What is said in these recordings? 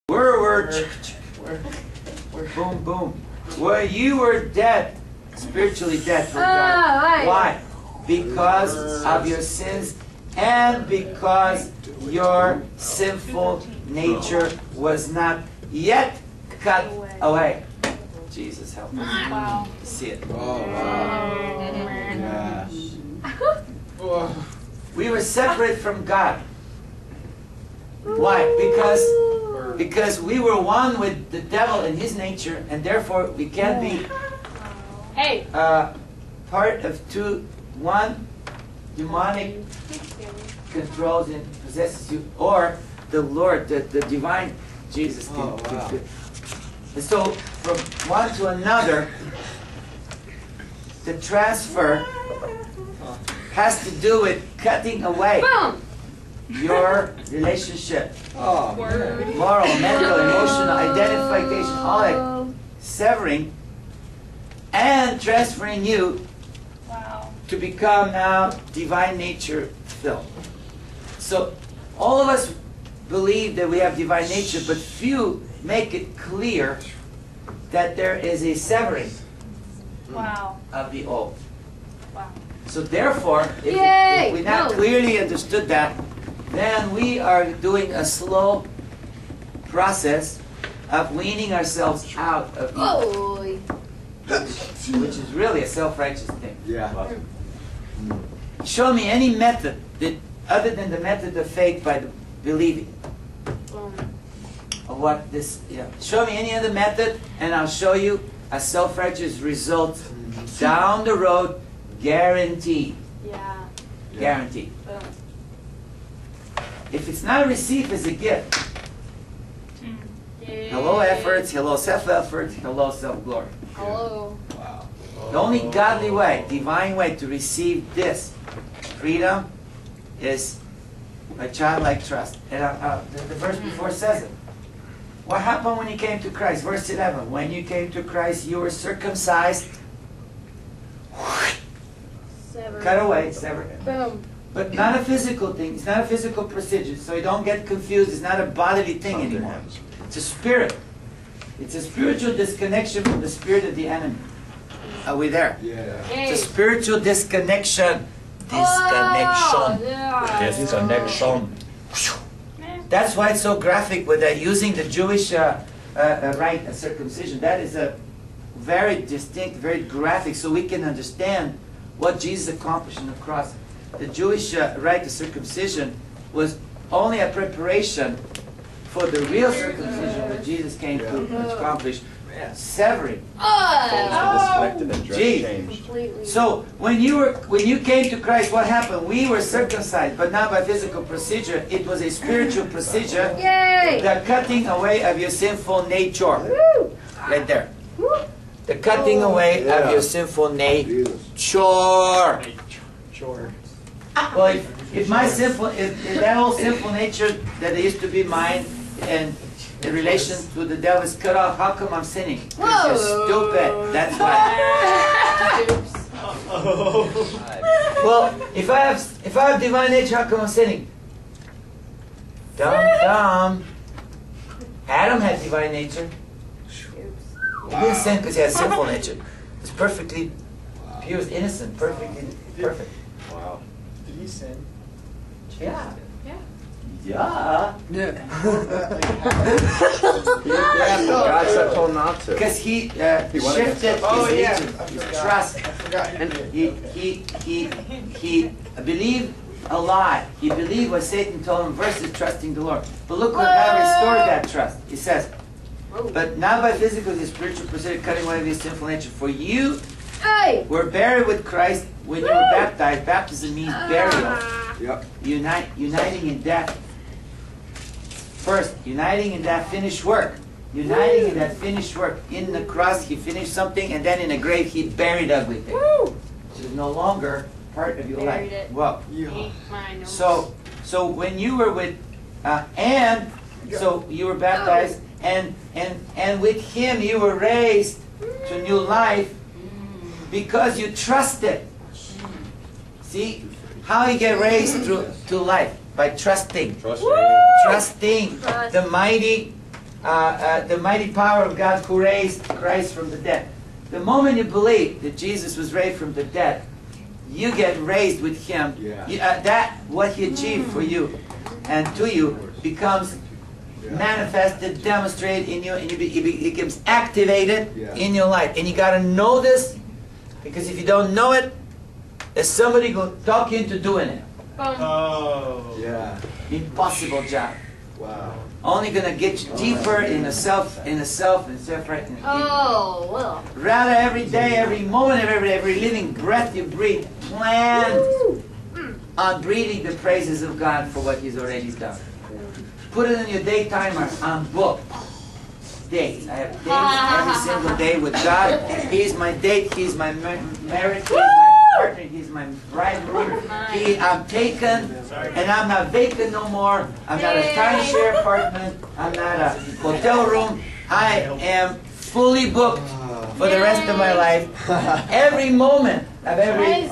We're boom, boom. Where you were dead, spiritually dead for God. Right. Why? Because of your sins and because your sinful nature was not yet cut away. Jesus help us. Wow. See it. Oh, wow. Yeah. We were separate from God. Why? Because we were one with the devil in his nature, and therefore we can't be part of one demonic controls and possesses you, or the Lord, the divine Jesus can. And so from one to another, the transfer has to do with cutting away your relationship. Moral, mental, emotional, identification, all that severing and transferring you to become now divine nature filled. So all of us believe that we have divine nature, but few make it clear that there is a severing of the old. So therefore, if we not clearly understood that, then we are doing a slow process of weaning ourselves out of evil, which is really a self-righteous thing. Yeah. Show me any method that, other than the method of faith by the believing. Of what this? Yeah. Show me any other method, and I'll show you a self-righteous result down the road, guaranteed. Guaranteed. If it's not received as a gift, hello efforts, hello self-effort, hello self-glory. Hello. Wow. The only godly way, divine way to receive this freedom is by childlike trust. And the verse before says it. What happened when you came to Christ? Verse 11. When you came to Christ, you were circumcised. Cut away, severed. Boom. But not a physical thing. It's not a physical procedure. So you don't get confused. It's not a bodily thing anymore. It's a spirit. It's a spiritual disconnection from the spirit of the enemy. Are we there? Yeah. It's a spiritual disconnection. Disconnection. That's why it's so graphic with using the Jewish rite of circumcision. That is a very distinct, very graphic, so we can understand what Jesus accomplished on the cross. The Jewish rite of circumcision was only a preparation for the real circumcision that Jesus came to accomplish, severing. So when you came to Christ, what happened? We were circumcised, but not by physical procedure. It was a spiritual procedure. The cutting away of your sinful nature. Right there. The cutting away of your sinful nature. Well, if that old sinful nature that used to be mine and in relation to the devil is cut off, how come I'm sinning? Because you're stupid. That's why. Well, if I have divine nature, how come I'm sinning? Dumb. Adam had divine nature. He didn't sin because he had sinful nature. It's perfectly pure, innocent, perfectly perfect. Wow. Did he sin? Yeah. Yeah, God told him not to. Because he shifted his trust. And he believed a lie. He believed what Satan told him versus trusting the Lord. But look what God restored that trust. He says, but not by physical, the spiritual procedure, cutting away his sinful nature. For you were buried with Christ when you were baptized. Baptism means burial. Yep. Uniting in death. First, uniting in that finished work. Uniting in that finished work. In the cross, he finished something, and then in the grave, he buried everything. Which is no longer part of your life. Well, so when you were with, so you were baptized, and with him you were raised to new life because you trusted. See how you get raised to life? By trusting. Trusting the mighty the mighty power of God who raised Christ from the dead. The moment you believe that Jesus was raised from the dead, you get raised with Him. That what He achieved for you and to you becomes manifested, demonstrated in you, and it becomes activated in your life. And you got to know this, because if you don't know it, there's somebody going to talk you into doing it. Oh. Yeah. Impossible job. Wow. Only going to get you deeper in the self, and separate. Oh, well. Rather every day, every moment of every living breath you breathe, plan on breathing the praises of God for what He's already done. Put it in your day timer on book. Dates. I have dates every single day with God. He's my date. He's my marriage. He's my partner. He's my bridegroom. I'm taken, and I'm not vacant no more. I'm not a timeshare apartment. I'm not a hotel room. I am fully booked for the rest of my life. Every moment of every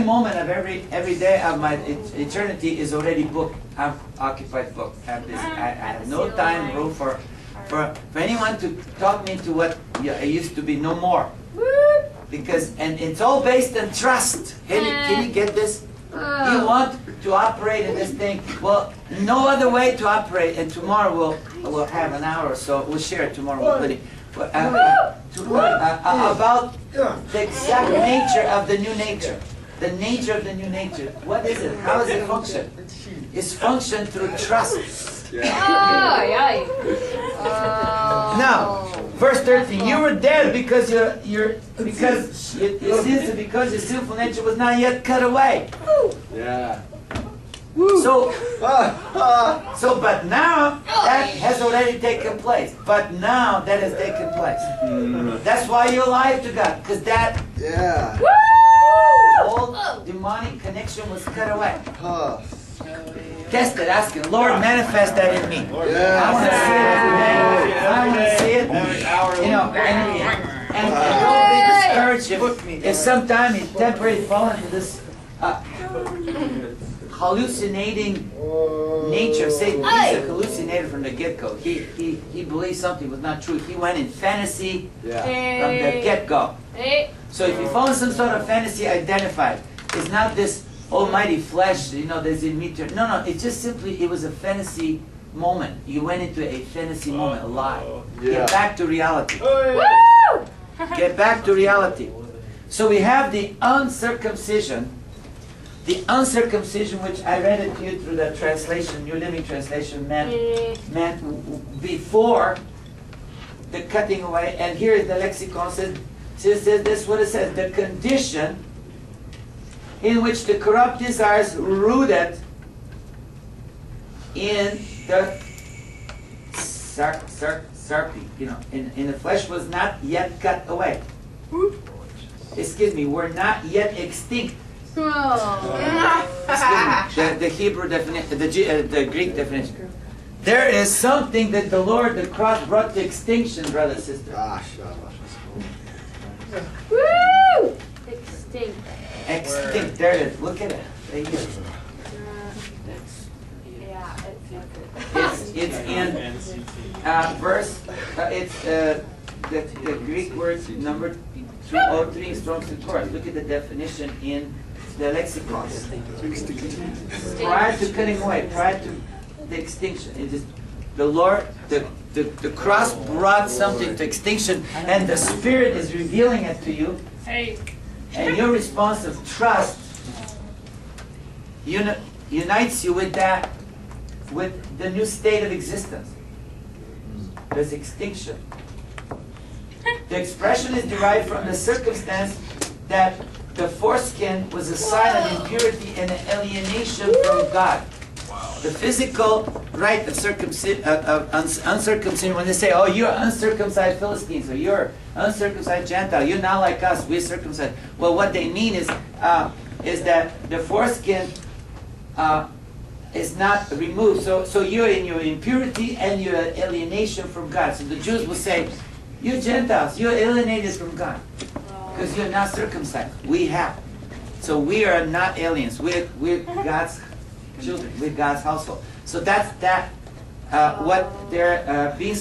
moment of every day of my eternity is already booked. I'm occupied, booked. I have no time, room for anyone to talk me into what I used to be. No more. Because it's all based on trust. Can you get this? You want to operate in this thing. Well, no other way to operate. And tomorrow we'll have an hour or so. We'll share it tomorrow with about the exact nature of the new nature. The nature of the new nature. What is it? How does it function? It's function through trust. Now, verse 13. You were dead because your sinful nature was not yet cut away. Yeah. So, but now that has already taken place. But now that has taken place. That's why you're alive to God, because that old demonic connection was cut away. Test it, ask it, Lord, manifest that in me. I want to see it every day. I want to see it. You know, and don't be discouraged if sometimes you temporarily fall into this hallucinating nature. Satan, he's a hallucinator from the get-go. He believed something was not true. He went in fantasy from the get-go. So if you fall in some sort of fantasy, identify it. It's not this almighty flesh, you know, there's a meter. No, it's just simply, it was a fantasy moment. You went into a fantasy moment, a lie. Get back to reality. Get back to reality. So we have the uncircumcision. The uncircumcision, which I read it to you through the translation, New Living Translation, meant before the cutting away. And here is the lexicon says this, what it says, the condition in which the corrupt desires rooted in the sarpi, you know, in the flesh was not yet cut away. Excuse me, were not yet extinct. The Hebrew definition, the Greek definition. There is something that the Lord, the cross, brought to extinction, brother and sister. Woo! Extinct. Extinct. There it is. Look at it. Right here. It's in verse. It's the Greek word number 203 Strong's Concordance. Look at the definition in the lexicon. Prior to cutting away, prior to the extinction, it is the Lord. The cross brought something to extinction, and the Spirit is revealing it to you. And your response of trust unites you with that, with the new state of existence. There's extinction. The expression is derived from the circumstance that the foreskin was a sign of impurity and an alienation from God. The physical right of uncircumcision, when they say, oh, you're uncircumcised Philistines, or you're uncircumcised Gentile, you're not like us, we're circumcised. Well, what they mean is that the foreskin is not removed. So you're in your impurity and your alienation from God. So the Jews will say, you Gentiles, you're alienated from God because you're not circumcised. We have. So we are not aliens. We're God's children. We're God's household. So that's that what they're being